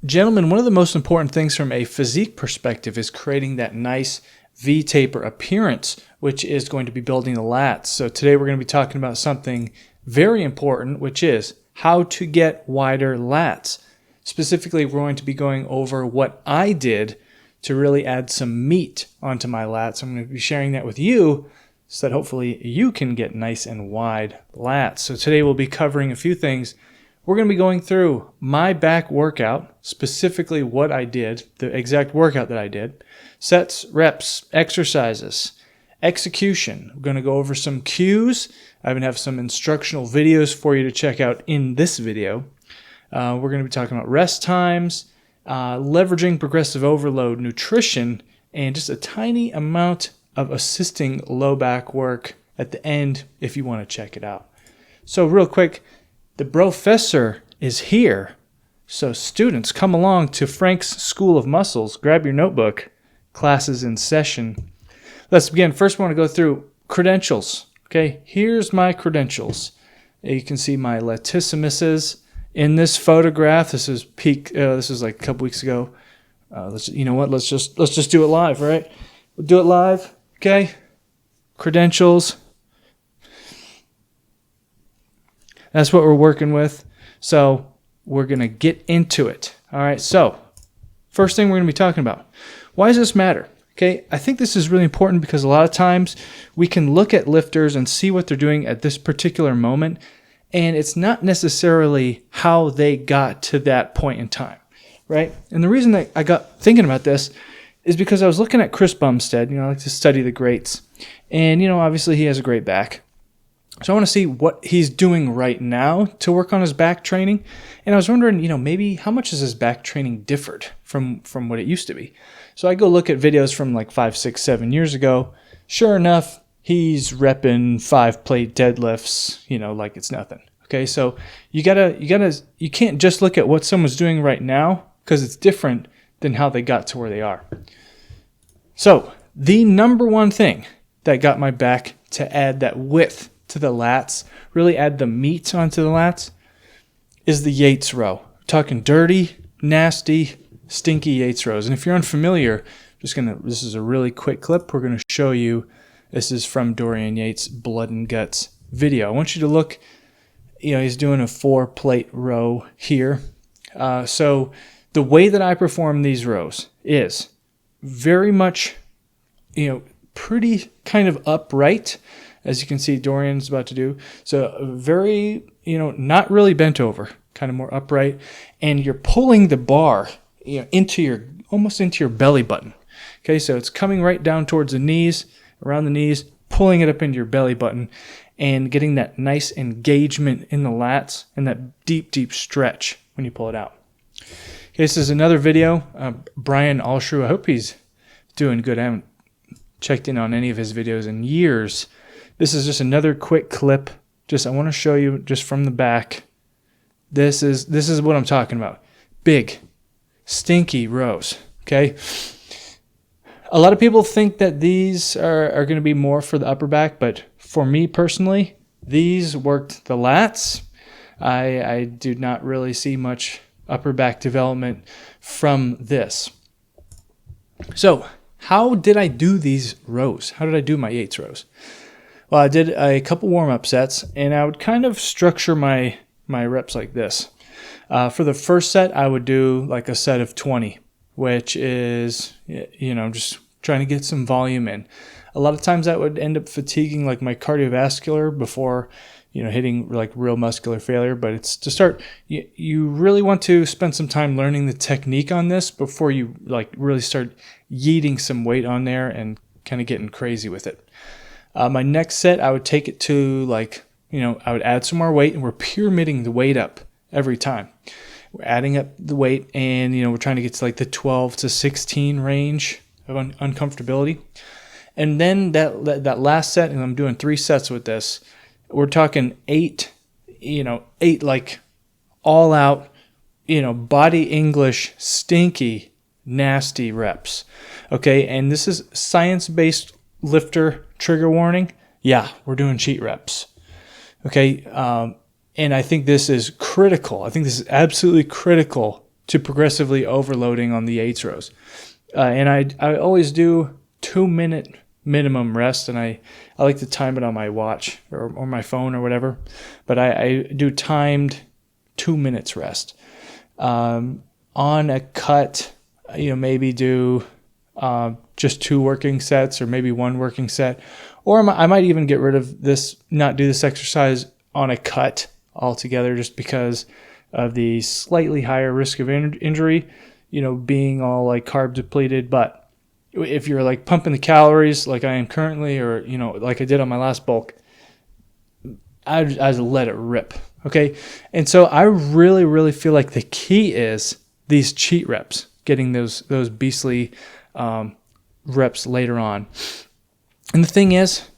Gentlemen, one of the most important things from a physique perspective is creating that nice V-taper appearance, which is going to be building the lats. So today we're going to be talking about something very important, which is how to get wider lats. Specifically, we're going to be going over what I did to really add some meat onto my lats. I'm going to be sharing that with you so that hopefully you can get nice and wide lats. So today we'll be covering a few things. We're going to be going through my back workout, specifically what I did, the exact workout that I did, sets, reps, exercises, execution. We're going to go over some cues. I even have some instructional videos for you to check out in this video. We're going to be talking about rest times, leveraging progressive overload, nutrition, and just a tiny amount of assisting low back work at the end if you want to check it out. So real quick, the Brofessor is here. So students, come along to Frank's School of Muscles. Grab your notebook. Class is in session. Let's begin. First, we want to go through credentials. Okay, here's my credentials. You can see my latissimuses in this photograph. This is peak. This is like a couple weeks ago. You know what? Let's just do it live, right? We'll do it live. Okay. Credentials. That's what we're working with. So we're going to get into it. All right. So first thing we're going to be talking about. Why does this matter? Okay. I think this is really important because a lot of times we can look at lifters and see what they're doing at this particular moment. And it's not necessarily how they got to that point in time. Right. And the reason that I got thinking about this is because I was looking at Chris Bumstead. I like to study the greats. And, obviously he has a great back. So I want to see what he's doing right now to work on his back training. And I was wondering, maybe how much has his back training differed from what it used to be? So I go look at videos from like 5, 6, 7 years ago. Sure enough, he's repping 5-plate deadlifts, like it's nothing. Okay, so you can't just look at what someone's doing right now because it's different than how they got to where they are. So the number one thing that got my back to add that width to the lats, really add the meat onto the lats, is the Yates row. We're talking dirty, nasty, stinky Yates rows. And if you're unfamiliar, this is a really quick clip. We're going to show you. This is from Dorian Yates' Blood and Guts video. I want you to look. He's doing a 4-plate row here. So the way that I perform these rows is very much, pretty kind of upright, as you can see Dorian's about to do. So very, not really bent over, kind of more upright. And you're pulling the bar, almost into your belly button. Okay, so it's coming right down towards the knees, around the knees, pulling it up into your belly button and getting that nice engagement in the lats and that deep, deep stretch when you pull it out. Okay, this is another video. Brian Alshrew, I hope he's doing good. I haven't checked in on any of his videos in years. This is just another quick clip. I want to show you just from the back. This is what I'm talking about. Big, stinky rows. Okay. A lot of people think that these are going to be more for the upper back, but for me personally, these worked the lats. I do not really see much upper back development from this. So how did I do these rows? How did I do my Yates rows? Well, I did a couple warm-up sets, and I would kind of structure my reps like this. For the first set, I would do like a set of 20, which is, just trying to get some volume in. A lot of times that would end up fatiguing like my cardiovascular before, hitting like real muscular failure. But it's to start, you really want to spend some time learning the technique on this before you like really start yeeting some weight on there and kind of getting crazy with it. My next set, I would take it to I would add some more weight, and we're pyramiding the weight up every time. We're adding up the weight, and we're trying to get to like the 12 to 16 range of uncomfortability. And then that last set, and I'm doing 3 sets with this. We're talking 8 like all out, body English, stinky, nasty reps. Okay, and this is science-based lifter trigger warning. Yeah, we're doing cheat reps. Okay, And I think this is critical. I think this is absolutely critical to progressively overloading on the Yates rows. And I always do 2-minute minimum rest, and I like to time it on my watch or my phone or whatever. But I do timed 2 minutes rest. On a cut, maybe do just 2 working sets or maybe 1 working set. Or I might even get rid of this, not do this exercise on a cut altogether just because of the slightly higher risk of injury, being all like carb depleted. But if you're like pumping the calories like I am currently, or, like I did on my last bulk, I let it rip. Okay. And so I really, really feel like the key is these cheat reps, getting those beastly reps later on. And the thing is,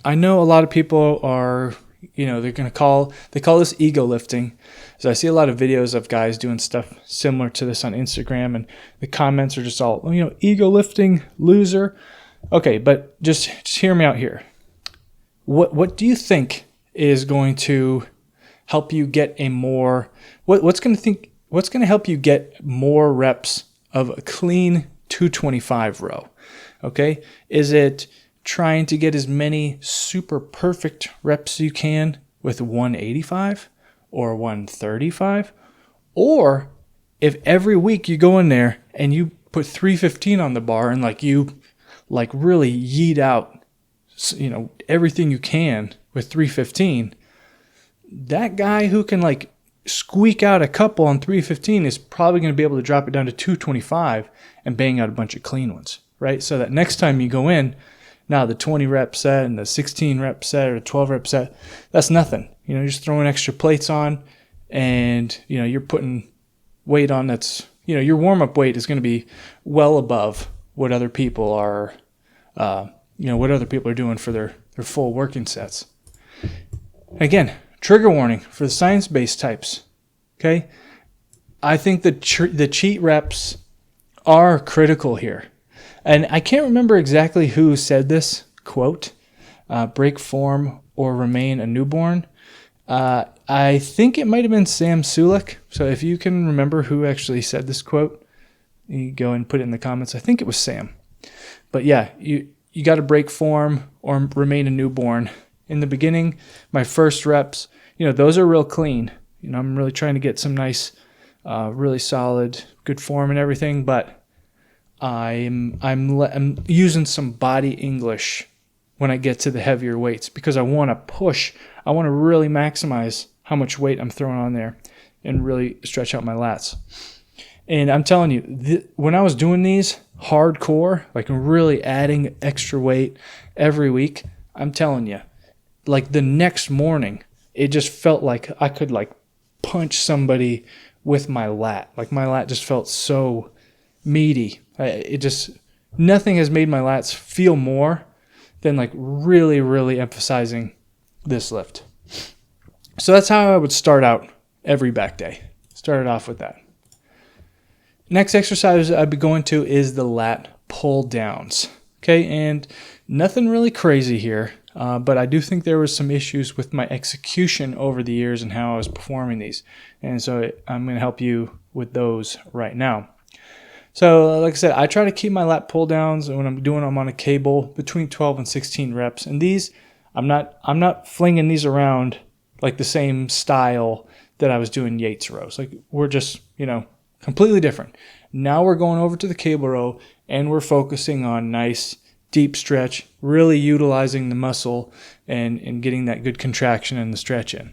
I know a lot of people are, they're going to call this ego lifting. So I see a lot of videos of guys doing stuff similar to this on Instagram, and the comments are just all, ego lifting, loser. Okay, but just hear me out here. What do you think is going to help you get a more, what's going to help you get more reps of a clean 225 row? Okay, is it trying to get as many super perfect reps you can with 185 or 135? Or if every week you go in there and you put 315 on the bar and you really yeet out, everything you can with 315, that guy who can squeak out a couple on 315 is probably going to be able to drop it down to 225 and bang out a bunch of clean ones, right? So that next time you go in, now the 20 rep set and the 16 rep set or the 12 rep set, that's nothing. You're just throwing extra plates on, and you're putting weight on that's, your warm-up weight is going to be well above what other people are, what other people are doing for their full working sets. Again, trigger warning for the science-based types. Okay, I think the cheat reps are critical here. And I can't remember exactly who said this quote, break form or remain a newborn. I think it might have been Sam Sulek. So if you can remember who actually said this quote, you go and put it in the comments. I think it was Sam. But yeah, you got to break form or remain a newborn. In the beginning, my first reps, those are real clean. I'm really trying to get some nice, really solid, good form and everything, but I'm using some body English when I get to the heavier weights because I want to push. I want to really maximize how much weight I'm throwing on there and really stretch out my lats. And I'm telling you, when I was doing these hardcore, really adding extra weight every week, I'm telling you, the next morning, it just felt like I could punch somebody with my lat. My lat just felt so meaty. Nothing has made my lats feel more than really, really emphasizing this lift. So that's how I would start out every back day. Started off with that. Next exercise I'd be going to is the lat pull downs. Okay, and nothing really crazy here, but I do think there was some issues with my execution over the years and how I was performing these. And so I'm going to help you with those right now. So like I said, I try to keep my lat pull downs when I'm doing them on a cable between 12 and 16 reps. And these, I'm not flinging these around the same style that I was doing Yates rows. We're just, completely different. Now we're going over to the cable row and we're focusing on nice deep stretch, really utilizing the muscle and getting that good contraction and the stretch in.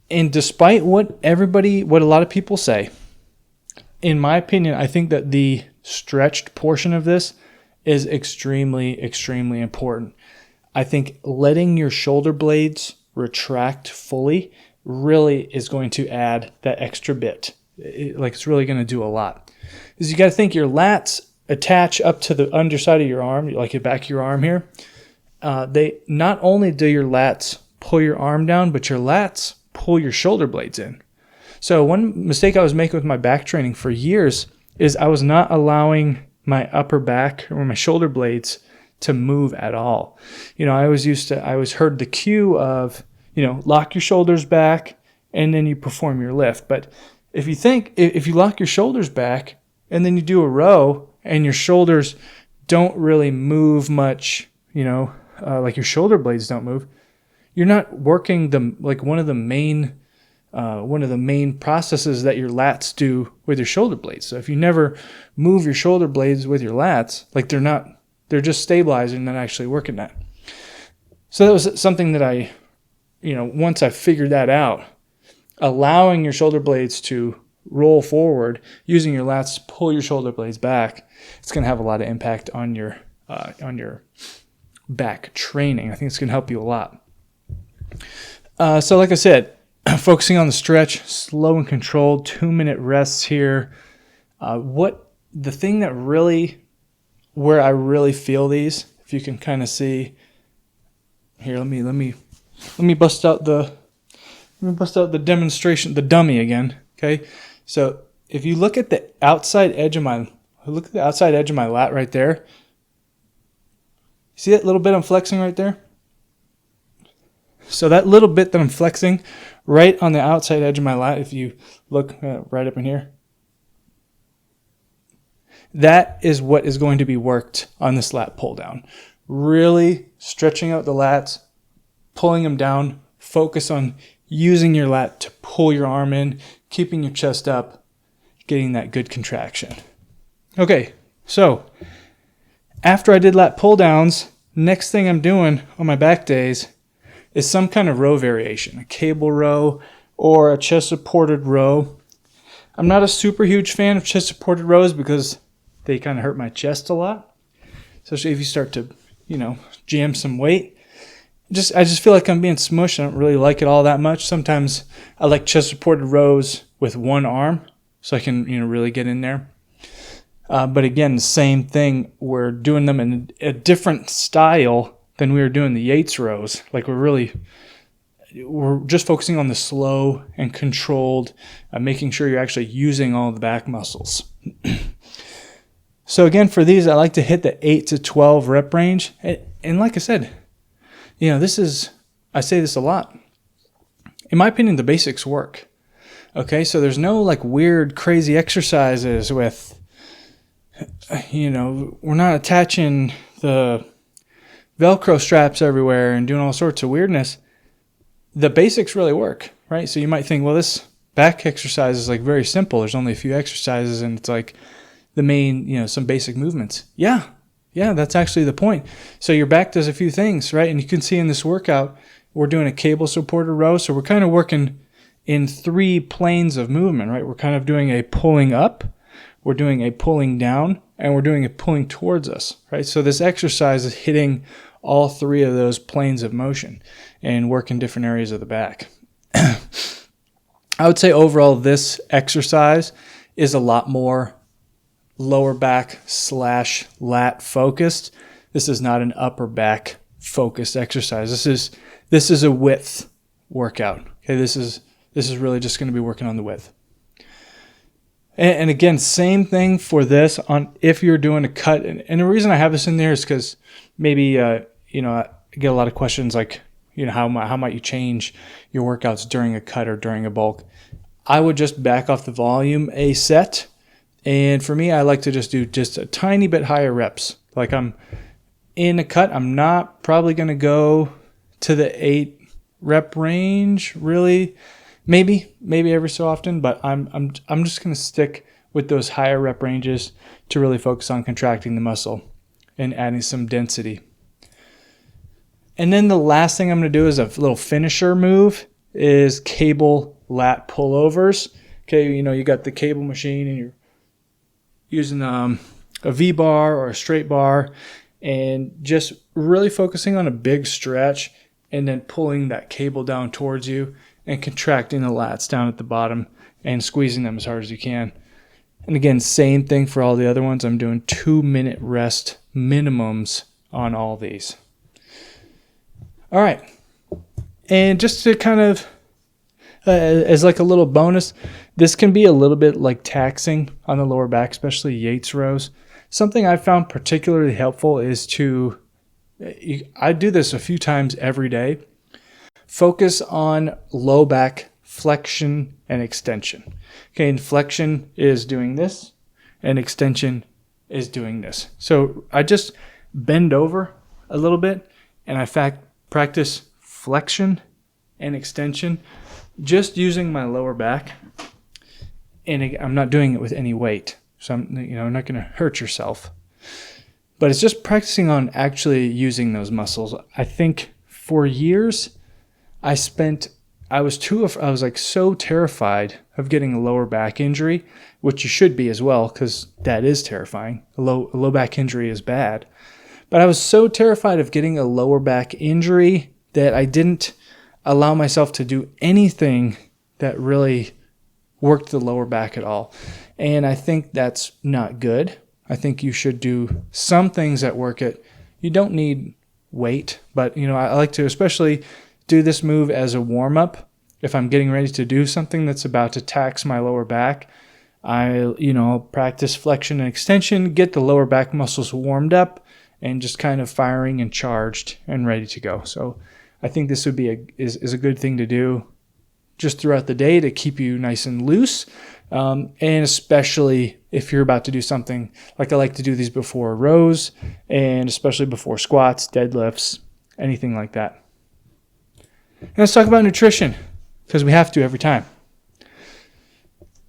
And despite what a lot of people say, in my opinion, I think that the stretched portion of this is extremely, extremely important. I think letting your shoulder blades retract fully really is going to add that extra bit. It's really going to do a lot. Because you got to think your lats attach up to the underside of your arm, your back of your arm here. They not only do your lats pull your arm down, but your lats pull your shoulder blades in. So one mistake I was making with my back training for years is I was not allowing my upper back or my shoulder blades to move at all. I always heard the cue of, lock your shoulders back and then you perform your lift. But if you lock your shoulders back and then you do a row and your shoulders don't really move much, like your shoulder blades don't move, you're not working one of the main processes that your lats do with your shoulder blades. So if you never move your shoulder blades with your lats, like they're just stabilizing, not actually working that. So that was something that once I figured that out, allowing your shoulder blades to roll forward, using your lats to pull your shoulder blades back, it's going to have a lot of impact on your back training. I think it's going to help you a lot. So like I said, focusing on the stretch, slow and controlled, 2-minute rests here. The thing that where I really feel these, if you can kind of see here, let me bust out the demonstration, the dummy again. Okay, so if you look at the outside edge of my lat right there, see that little bit I'm flexing right there? So that little bit that I'm flexing right on the outside edge of my lat, if you look right up in here, that is what is going to be worked on this lat pull down. Really stretching out the lats, pulling them down, focus on using your lat to pull your arm in, keeping your chest up, getting that good contraction. Okay, so after I did lat pull downs, next thing I'm doing on my back days is some kind of row variation, a cable row or a chest supported row. I'm not a super huge fan of chest supported rows because they kind of hurt my chest a lot, especially if you start to, jam some weight. I just feel like I'm being smushed. I don't really like it all that much. Sometimes I like chest supported rows with one arm so I can, really get in there. But again, the same thing. We're doing them in a different style than we were doing the Yates rows. Like we're just focusing on the slow and controlled, making sure you're actually using all the back muscles. So again, for these, I like to hit the 8 to 12 rep range. And like I said, I say this a lot. In my opinion, the basics work. Okay, so there's no like weird, crazy exercises with, we're not attaching the Velcro straps everywhere and doing all sorts of weirdness. The basics really work, right? So you might think, well, this back exercise is like very simple. There's only a few exercises and it's like the main, some basic movements. Yeah, that's actually the point. So your back does a few things, right? And you can see in this workout, we're doing a cable supported row. So we're kind of working in 3 planes of movement, right? We're kind of doing a pulling up, we're doing a pulling down, and we're doing a pulling towards us, right? So this exercise is hitting all 3 of those planes of motion and working different areas of the back. I would say overall this exercise is a lot more lower back / lat focused. This is not an upper back focused exercise. This is a width workout. Okay, this is really just going to be working on the width. And again, same thing for this on if you're doing a cut. And the reason I have this in there is because maybe I get a lot of questions like, how might you change your workouts during a cut or during a bulk? I would just back off the volume a set. And for me, I like to just do just a tiny bit higher reps. Like I'm in a cut, I'm not probably going to go to the 8 rep range, really. Maybe every so often, but I'm just going to stick with those higher rep ranges to really focus on contracting the muscle and adding some density. And then the last thing I'm going to do is a little finisher move is cable lat pullovers. Okay, you got the cable machine and you're using a V-bar or a straight bar and just really focusing on a big stretch and then pulling that cable down towards you and contracting the lats down at the bottom and squeezing them as hard as you can. And again, same thing for all the other ones. I'm doing 2-minute rest minimums on all these. All right. And just to kind of, as like a little bonus, this can be a little bit like taxing on the lower back, especially Yates rows. Something I found particularly helpful is I do this a few times every day. Focus on low back flexion and extension. Okay, and flexion is doing this, and extension is doing this. So I just bend over a little bit, and I practice flexion and extension just using my lower back. And I'm not doing it with any weight, so I'm not going to hurt yourself. But it's just practicing on actually using those muscles. I think for years I was like so terrified of getting a lower back injury, which you should be as well, because that is terrifying. A low back injury is bad. But I was so terrified of getting a lower back injury that I didn't allow myself to do anything that really worked the lower back at all. And I think that's not good. I think you should do some things that work it. You don't need weight, but I like to especially do this move as a warm-up. If I'm getting ready to do something that's about to tax my lower back, I'll practice flexion and extension, get the lower back muscles warmed up, and just kind of firing and charged and ready to go. So I think this would be is a good thing to do just throughout the day to keep you nice and loose, and especially if you're about to do something like I like to do these before rows, and especially before squats, deadlifts, anything like that. And let's talk about nutrition, because we have to every time.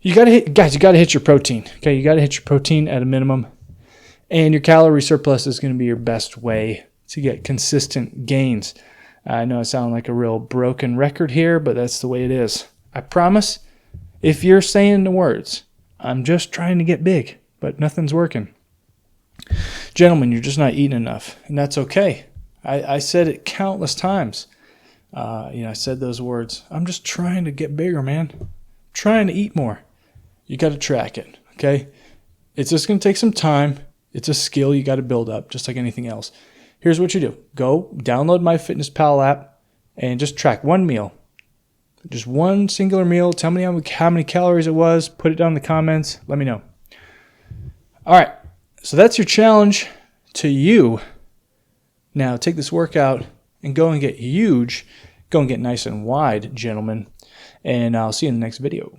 You got to hit your protein. Okay, you got to hit your protein at a minimum, and your calorie surplus is going to be your best way to get consistent gains. I know I sound like a real broken record here, but that's the way it is. I promise, if you're saying the words, I'm just trying to get big, but nothing's working. Gentlemen, you're just not eating enough, and that's okay. I said it countless times. I said those words. I'm just trying to get bigger, man. I'm trying to eat more. You got to track it, okay? It's just going to take some time. It's a skill you got to build up, just like anything else. Here's what you do. Go download my MyFitnessPal app and just track one meal. Just one singular meal. Tell me how many calories it was. Put it down in the comments. Let me know. All right. So that's your challenge to you. Now take this workout and go and get huge. Go and get nice and wide, gentlemen. And I'll see you in the next video.